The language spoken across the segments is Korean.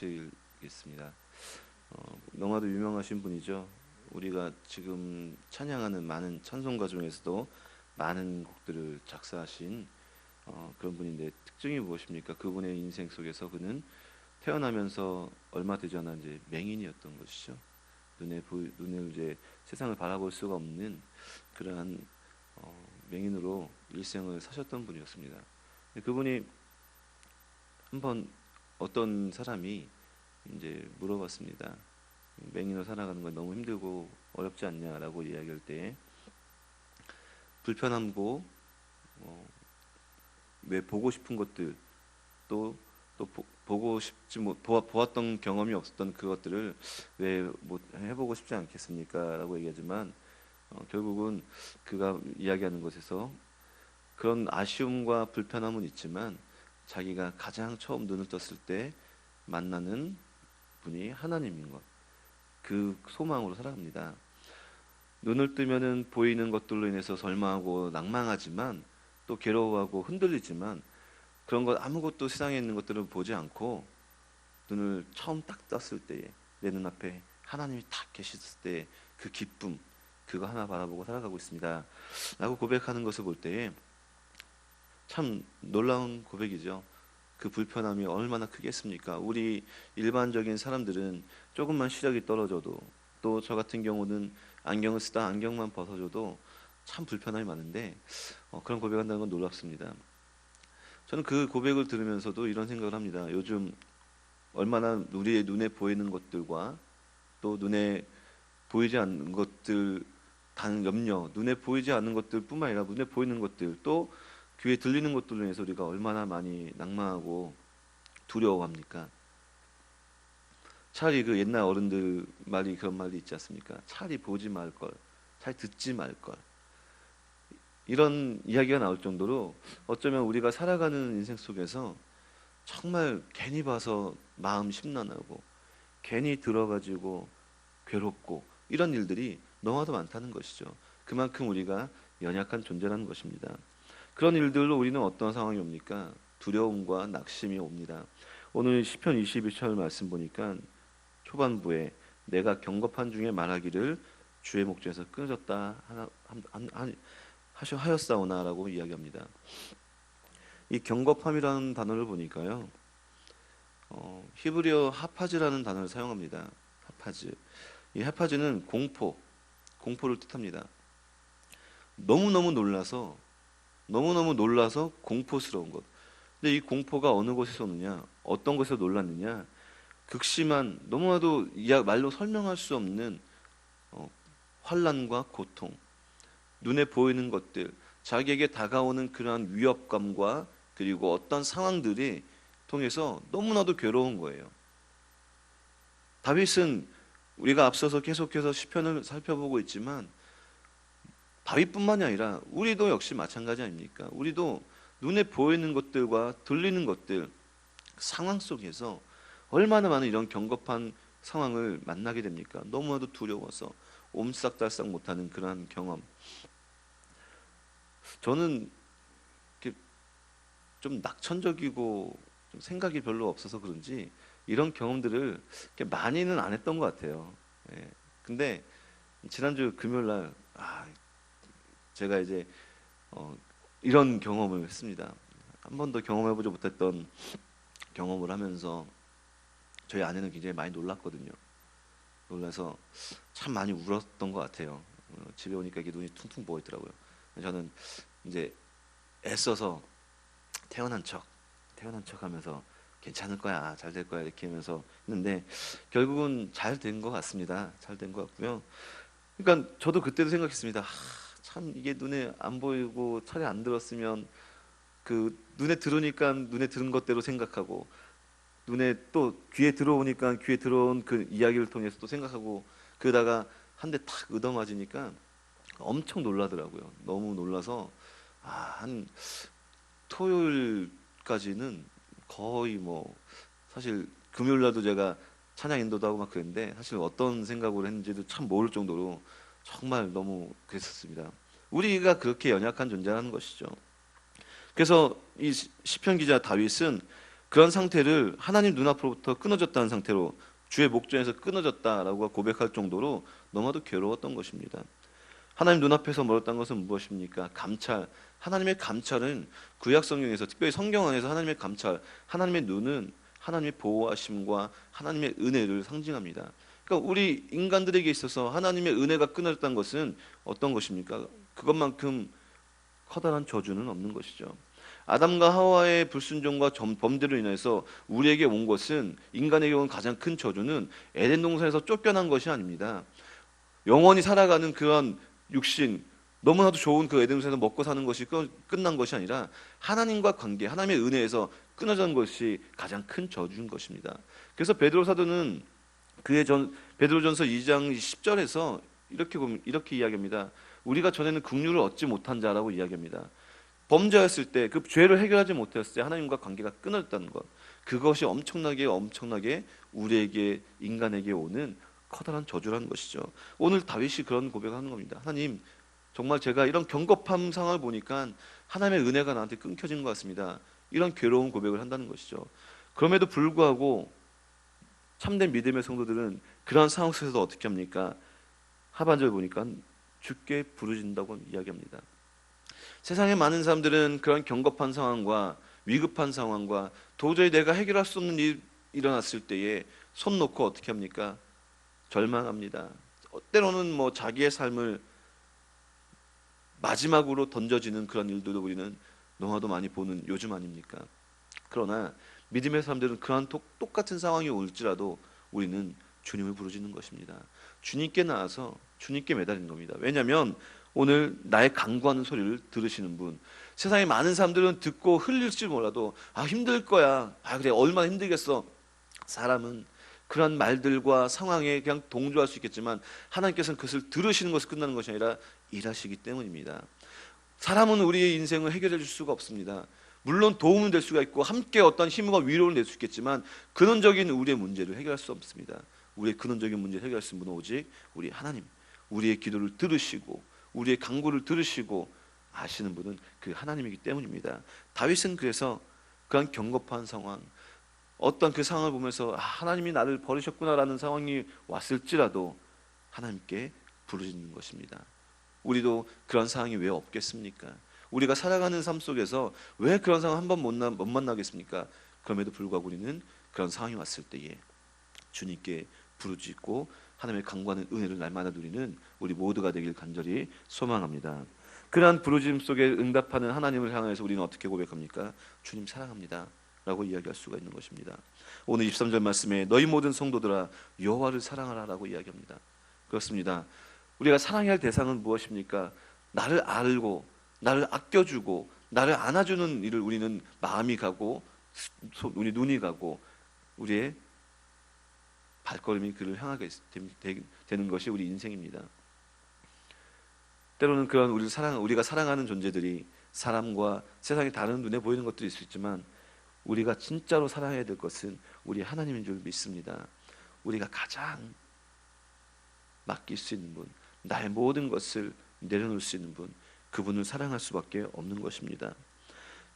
드리겠습니다. 너무나도 유명하신 분이죠. 우리가 지금 찬양하는 많은 찬송가 중에서도 많은 곡들을 작사하신 그런 분인데, 특징이 무엇입니까? 그분의 인생 속에서 그는 태어나면서 얼마 되지 않아 이제 맹인이었던 것이죠. 눈을 이제 세상을 바라볼 수가 없는 그러한 맹인으로 일생을 사셨던 분이었습니다. 그분이 한번 어떤 사람이 이제 물어봤습니다. 맹인으로 살아가는 건 너무 힘들고 어렵지 않냐라고 이야기할 때, 불편함고 왜 보고 싶은 것들, 또 보고 싶지 못 보았던 경험이 없었던 그것들을 왜 못 해보고 싶지 않겠습니까?라고 얘기하지만, 결국은 그가 이야기하는 것에서 그런 아쉬움과 불편함은 있지만 자기가 가장 처음 눈을 떴을 때 만나는 분이 하나님인 것, 그 소망으로 살아갑니다. 눈을 뜨면은 보이는 것들로 인해서 절망하고 낭망하지만, 또 괴로워하고 흔들리지만, 그런 것 아무것도 세상에 있는 것들을 보지 않고 눈을 처음 딱 떴을 때에 내 눈앞에 하나님이 딱 계셨을 때 그 기쁨, 그거 하나 바라보고 살아가고 있습니다 라고 고백하는 것을 볼 때에 참 놀라운 고백이죠. 그 불편함이 얼마나 크겠습니까? 우리 일반적인 사람들은 조금만 시력이 떨어져도, 또 저 같은 경우는 안경을 쓰다 안경만 벗어져도 참 불편함이 많은데, 그런 고백한다는 건 놀랍습니다. 저는 그 고백을 들으면서도 이런 생각을 합니다. 요즘 얼마나 우리의 눈에 보이는 것들과 또 눈에 보이지 않는 것들, 단 염려, 눈에 보이지 않는 것들뿐만 아니라 눈에 보이는 것들, 또 귀에 들리는 것들로 인해서 우리가 얼마나 많이 낭망하고 두려워합니까? 차라리 그 옛날 어른들 말이, 그런 말이 있지 않습니까? 차라리 보지 말 걸, 차라리 듣지 말 걸. 이런 이야기가 나올 정도로 어쩌면 우리가 살아가는 인생 속에서 정말 괜히 봐서 마음 심란하고, 괜히 들어가지고 괴롭고, 이런 일들이 너무나도 많다는 것이죠. 그만큼 우리가 연약한 존재라는 것입니다. 그런 일들로 우리는 어떤 상황이 옵니까? 두려움과 낙심이 옵니다. 오늘 시편 22절 말씀 보니까 초반부에 내가 경겁한 중에 말하기를 주의 목전에서 끊어졌다 하였사오나라고 이야기합니다. 이 경겁함이라는 단어를 보니까요, 히브리어 하파즈라는 단어를 사용합니다. 하파즈. 이 하파즈는 공포를 뜻합니다. 너무너무 놀라서 공포스러운 것. 근데 이 공포가 어느 곳에서 오느냐, 어떤 곳에서 놀랐느냐, 극심한, 너무나도 말로 설명할 수 없는 환난과 고통, 눈에 보이는 것들, 자기에게 다가오는 그러한 위협감과, 그리고 어떤 상황들이 통해서 너무나도 괴로운 거예요. 다윗은 우리가 앞서서 계속해서 시편을 살펴보고 있지만, 다윗뿐만이 아니라 우리도 역시 마찬가지 아닙니까? 우리도 눈에 보이는 것들과 들리는 것들, 상황 속에서 얼마나 많은 이런 경겁한 상황을 만나게 됩니까? 너무나도 두려워서 옴싹달싹 못하는 그러한 경험. 저는 이렇게 좀 낙천적이고 좀 생각이 별로 없어서 그런지 이런 경험들을 이렇게 많이는 안 했던 것 같아요. 예. 근데 지난주 금요일 날 제가 이제 이런 경험을 했습니다. 한 번도 경험해보지 못했던 경험을 하면서 저희 아내는 굉장히 많이 놀랐거든요. 놀라서 참 많이 울었던 것 같아요. 집에 오니까 이게 눈이 퉁퉁 부어 있더라고요. 저는 이제 애써서 태어난 척 하면서 괜찮을 거야, 잘 될 거야 이렇게 하면서 했는데, 결국은 잘 된 것 같습니다. 잘 된 것 같고요. 그러니까 저도 그때도 생각했습니다. 참 이게 눈에 안 보이고 차례 안 들었으면, 그 눈에 들으니까 눈에 들은 것대로 생각하고, 눈에 또 귀에 들어오니까 귀에 들어온 그 이야기를 통해서 또 생각하고, 그러다가 한 대 탁 얻어맞으니까 엄청 놀라더라고요. 너무 놀라서 한 토요일까지는 거의 사실 금요일 날도 제가 찬양 인도도 하고 막 그랬는데, 사실 어떤 생각으로 했는지도 참 모를 정도로 정말 너무 그랬었습니다. 우리가 그렇게 연약한 존재라는 것이죠. 그래서 이 시편 기자 다윗은 그런 상태를 하나님 눈앞으로부터 끊어졌다는 상태로 주의 목전에서 끊어졌다라고 고백할 정도로 너무나도 괴로웠던 것입니다. 하나님 눈앞에서 멀었다는 것은 무엇입니까? 감찰. 하나님의 감찰은 구약 성경에서, 특별히 성경 안에서 하나님의 감찰, 하나님의 눈은 하나님의 보호하심과 하나님의 은혜를 상징합니다. 그러니까 우리 인간들에게 있어서 하나님의 은혜가 끊어졌다는 것은 어떤 것입니까? 그것만큼 커다란 저주는 없는 것이죠. 아담과 하와의 불순종과 범죄로 인해서 우리에게 온 것은, 인간에게 온 가장 큰 저주는 에덴 동산에서 쫓겨난 것이 아닙니다. 영원히 살아가는 그런 육신, 너무나도 좋은 그 에덴 동산에서 먹고 사는 것이 끝난 것이 아니라 하나님과 관계, 하나님의 은혜에서 끊어진 것이 가장 큰 저주인 것입니다. 그래서 베드로 사도는 베드로전서 2장 10절에서 이렇게 이야기합니다. 우리가 전에는 긍휼을 얻지 못한 자라고 이야기합니다. 범죄했을 때, 그 죄를 해결하지 못했을 때 하나님과 관계가 끊어졌다는 것, 그것이 엄청나게 우리에게, 인간에게 오는 커다란 저주라는 것이죠. 오늘 다윗이 그런 고백을 하는 겁니다. 하나님, 정말 제가 이런 경겁한 상황을 보니까 하나님의 은혜가 나한테 끊겨진 것 같습니다. 이런 괴로운 고백을 한다는 것이죠. 그럼에도 불구하고 참된 믿음의 성도들은 그런 상황 속에서 어떻게 합니까? 하반절 보니까 주께 부르짖는다고 이야기합니다. 세상에 많은 사람들은 그런 경겁한 상황과 위급한 상황과 도저히 내가 해결할 수 없는 일이 일어났을 때에 손 놓고 어떻게 합니까? 절망합니다. 때로는 자기의 삶을 마지막으로 던져지는 그런 일들도 우리는 너무나도 많이 보는 요즘 아닙니까? 그러나 믿음의 사람들은 그러한 똑같은 상황이 올지라도 우리는 주님을 부르짖는 것입니다. 주님께 나와서 주님께 매달리는 겁니다. 왜냐하면 오늘 나의 간구하는 소리를 들으시는 분, 세상에 많은 사람들은 듣고 흘릴지 몰라도 힘들 거야, 그래 얼마나 힘들겠어. 사람은 그런 말들과 상황에 그냥 동조할 수 있겠지만 하나님께서는 그것을 들으시는 것을 끝나는 것이 아니라 일하시기 때문입니다. 사람은 우리의 인생을 해결해 줄 수가 없습니다. 물론 도움은 될 수가 있고 함께 어떤 힘과 위로를 낼 수 있겠지만 근원적인 우리의 문제를 해결할 수 없습니다. 우리의 근원적인 문제를 해결할 수 있는 분은 오직 우리 하나님, 우리의 기도를 들으시고 우리의 간구를 들으시고 아시는 분은 그 하나님이기 때문입니다. 다윗은 그래서 그런 경겁한 상황, 어떤 그 상황을 보면서 하나님이 나를 버리셨구나라는 상황이 왔을지라도 하나님께 부르짖는 것입니다. 우리도 그런 상황이 왜 없겠습니까? 우리가 살아가는 삶 속에서 왜 그런 상황 한 번 못 만나겠습니까? 그럼에도 불구하고 우리는 그런 상황이 왔을 때에 주님께 부르짖고 하나님의 강구하는 은혜를 날마다 누리는 우리 모두가 되길 간절히 소망합니다. 그러한 부르짖음 속에 응답하는 하나님을 향해서 우리는 어떻게 고백합니까? 주님 사랑합니다 라고 이야기할 수가 있는 것입니다. 오늘 23절 말씀에 너희 모든 성도들아 여호와를 사랑하라 라고 이야기합니다. 그렇습니다. 우리가 사랑해야 할 대상은 무엇입니까? 나를 알고 나를 아껴주고 나를 안아주는 일을 우리는 마음이 가고 우리 눈이 가고 우리의 발걸음이 그를 향하게 되는 것이 우리 인생입니다. 때로는 그런 우리가 사랑하는 존재들이 사람과 세상의 다른 눈에 보이는 것들이 있을 수 있지만 우리가 진짜로 사랑해야 될 것은 우리 하나님인 줄 믿습니다. 우리가 가장 맡길 수 있는 분, 나의 모든 것을 내려놓을 수 있는 분, 그분을 사랑할 수밖에 없는 것입니다.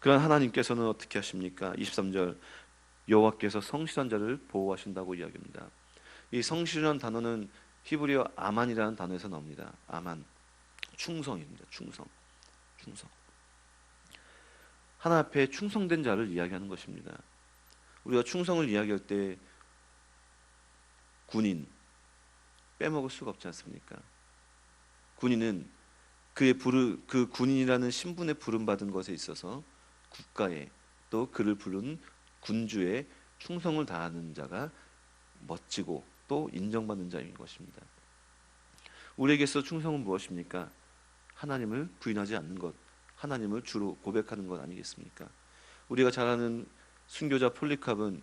그런 하나님께서는 어떻게 하십니까? 23절 여호와께서 성실한 자를 보호하신다고 이야기합니다. 이 성실이라는 단어는 히브리어 아만이라는 단어에서 나옵니다. 아만, 충성입니다. 충성. 하나 앞에 충성된 자를 이야기하는 것입니다. 우리가 충성을 이야기할 때 군인 빼먹을 수가 없지 않습니까? 군인은 그 군인이라는 신분에 부름받은 것에 있어서 국가에 또 그를 부른 군주의 충성을 다하는 자가 멋지고 또 인정받는 자인 것입니다. 우리에게서 충성은 무엇입니까? 하나님을 부인하지 않는 것, 하나님을 주로 고백하는 것 아니겠습니까? 우리가 잘 아는 순교자 폴리캅은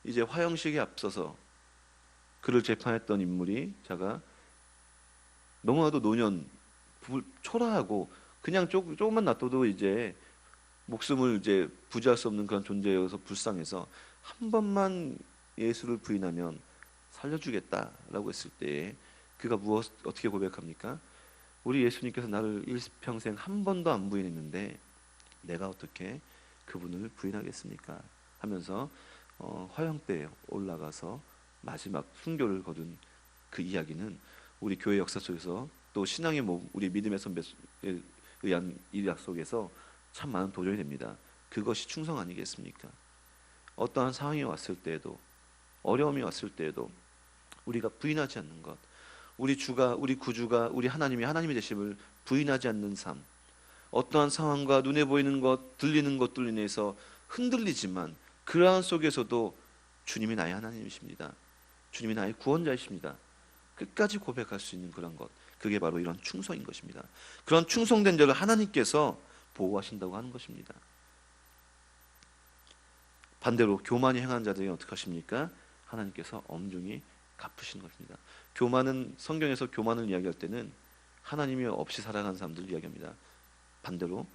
이제 화형식에 앞서서 그를 재판했던 인물이 너무나도 초라하고 그냥 조금만 놔둬도 이제 목숨을 이제 부지할 수 없는 그런 존재여서 불쌍해서 한 번만 예수를 부인하면 살려주겠다라고 했을 때 그가 어떻게 고백합니까? 우리 예수님께서 나를 일평생 한 번도 안 부인했는데 내가 어떻게 그분을 부인하겠습니까? 하면서 화형대에 올라가서 마지막 순교를 거둔 그 이야기는 우리 교회 역사 속에서 또 신앙의 우리 믿음의 선배에 의한 일학 속에서 참 많은 도전이 됩니다. 그것이 충성 아니겠습니까? 어떠한 상황이 왔을 때에도, 어려움이 왔을 때에도 우리가 부인하지 않는 것, 우리 주가, 우리 구주가, 우리 하나님이 하나님의 되심을 부인하지 않는 삶, 어떠한 상황과 눈에 보이는 것, 들리는 것들로 인해서 흔들리지만 그러한 속에서도 주님이 나의 하나님이십니다. 주님이 나의 구원자이십니다. 끝까지 고백할 수 있는 그런 것, 그게 바로 이런 충성인 것입니다. 그런 충성된 자를 하나님께서 보호하신다고 하는 것입니다. 반대로 교만이 행한 자들이 어떻게 하십니까? 하나님께서 엄중히 갚으시는 것입니다. 교만은, 성경에서 교만을 이야기할 때는 하나님이 없이 살아가는 사람들을 이야기합니다. 반대로,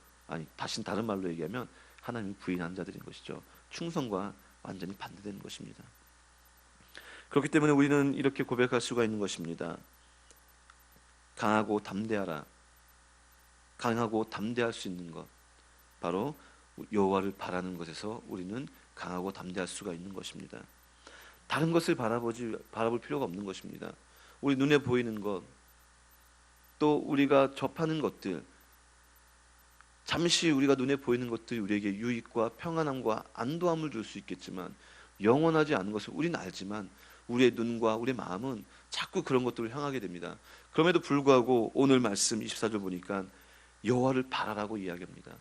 다시 다른 말로 얘기하면 하나님을 부인한 자들인 것이죠. 충성과 완전히 반대되는 것입니다. 그렇기 때문에 우리는 이렇게 고백할 수가 있는 것입니다. 강하고 담대하라. 강하고 담대할 수 있는 것, 바로 여호와를 바라는 것에서 우리는 강하고 담대할 수가 있는 것입니다. 다른 것을 바라볼 필요가 없는 것입니다. 우리 눈에 보이는 것, 또 우리가 접하는 것들, 잠시 우리가 눈에 보이는 것들이 우리에게 유익과 평안함과 안도함을 줄 수 있겠지만 영원하지 않은 것을 우리는 알지만 우리의 눈과 우리의 마음은 자꾸 그런 것들을 향하게 됩니다. 그럼에도 불구하고 오늘 말씀 24절 보니까 여호와를 바라라고 이야기합니다.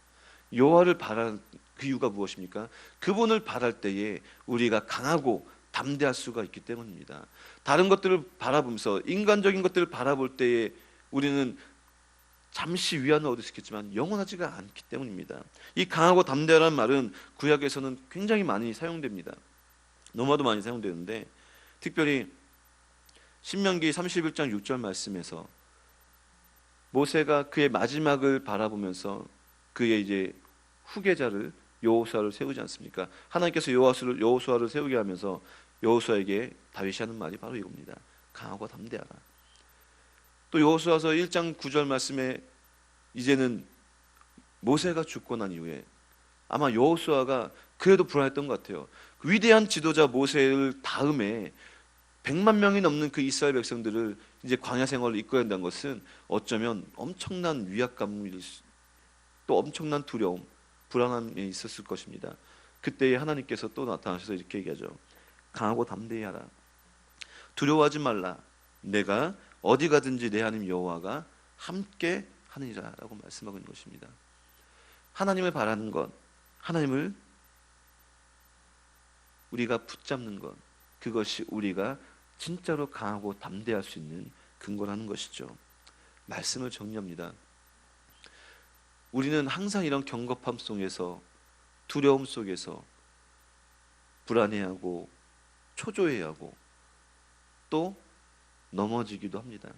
여호와를 바라는 그 이유가 무엇입니까? 그분을 바랄 때에 우리가 강하고 담대할 수가 있기 때문입니다. 다른 것들을 바라보면서, 인간적인 것들을 바라볼 때에 우리는 잠시 위안을 얻을 수 있겠지만 영원하지가 않기 때문입니다. 이 강하고 담대하라는 말은 구약에서는 굉장히 많이 사용됩니다. 너무나도 많이 사용되는데, 특별히 신명기 31장 6절 말씀에서 모세가 그의 마지막을 바라보면서 그의 이제 후계자를, 여호수아를 세우지 않습니까? 하나님께서 여호수아를 세우게 하면서 여호수아에게 다윗이 하는 말이 바로 이겁니다. 강하고 담대하라. 또 여호수아서 1장 9절 말씀에 이제는 모세가 죽고 난 이후에 아마 여호수아가 그래도 불안했던 것 같아요. 그 위대한 지도자 모세를 다음에 100만 명이 넘는 그 이스라엘 백성들을 이제 광야 생활을 이끌어야 한다는 것은 어쩌면 엄청난 위압감일 또 엄청난 두려움, 불안함이 있었을 것입니다. 그때에 하나님께서 또 나타나셔서 이렇게 얘기하죠. 강하고 담대히 하라. 두려워하지 말라. 내가 어디 가든지 내 하나님 여호와가 함께 하느니라 라고 말씀하고 있는 것입니다. 하나님을 바라는 것, 하나님을 우리가 붙잡는 것, 그것이 우리가 진짜로 강하고 담대할 수 있는 근거라는 것이죠. 말씀을 정리합니다. 우리는 항상 이런 경겁함 속에서, 두려움 속에서 불안해하고 초조해하고 또 넘어지기도 합니다.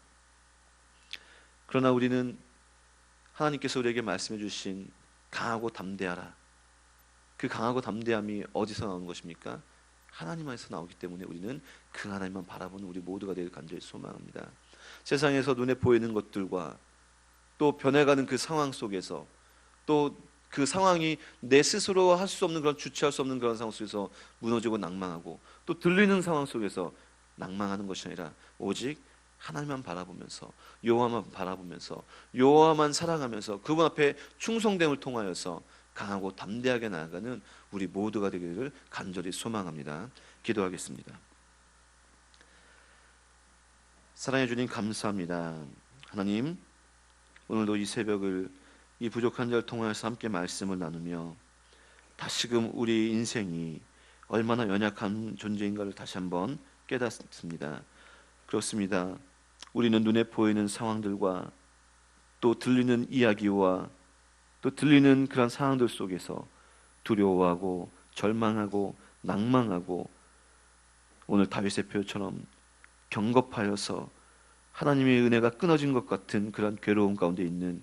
그러나 우리는 하나님께서 우리에게 말씀해 주신 강하고 담대하라, 그 강하고 담대함이 어디서 나오는 것입니까? 하나님 안에서 나오기 때문에 우리는 그 하나님만 바라보는 우리 모두가 되길 간절히 소망합니다. 세상에서 눈에 보이는 것들과 또 변해가는 그 상황 속에서, 또 그 상황이 내 스스로 할 수 없는, 그런 주체할 수 없는 그런 상황 속에서 무너지고 낭망하고, 또 들리는 상황 속에서 낭망하는 것이 아니라 오직 하나님만 바라보면서, 여호와만 바라보면서, 여호와만 사랑하면서 그분 앞에 충성됨을 통하여서 강하고 담대하게 나아가는 우리 모두가 되기를 간절히 소망합니다. 기도하겠습니다. 사랑해 주님 감사합니다. 하나님, 오늘도 이 새벽을 이 부족한 자를 통하여서 함께 말씀을 나누며 다시금 우리 인생이 얼마나 연약한 존재인가를 다시 한번 깨닫습니다. 그렇습니다. 우리는 눈에 보이는 상황들과 또 들리는 이야기와 또 들리는 그런 상황들 속에서 두려워하고 절망하고 낭망하고 오늘 다윗의 표처럼 경겁하여서 하나님의 은혜가 끊어진 것 같은 그런 괴로움 가운데 있는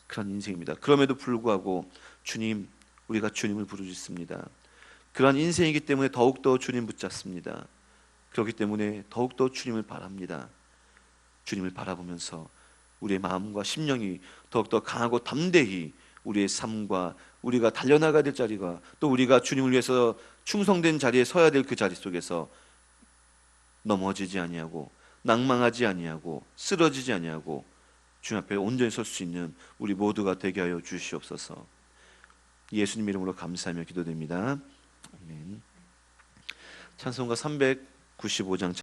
그런 인생입니다. 그럼에도 불구하고 주님, 우리가 주님을 부르짖습니다. 그러한 인생이기 때문에 더욱더 주님 붙잡습니다. 그렇기 때문에 더욱더 주님을 바랍니다. 주님을 바라보면서 우리의 마음과 심령이 더욱더 강하고 담대히 우리의 삶과 우리가 달려나가야 될 자리가 또 우리가 주님을 위해서 충성된 자리에 서야 될 그 자리 속에서 넘어지지 아니하고 낭망하지 아니하고 쓰러지지 아니하고 주님 앞에 온전히 설 수 있는 우리 모두가 되게 하여 주시옵소서. 예수님 이름으로 감사하며 기도드립니다. 아멘. 찬송가 395장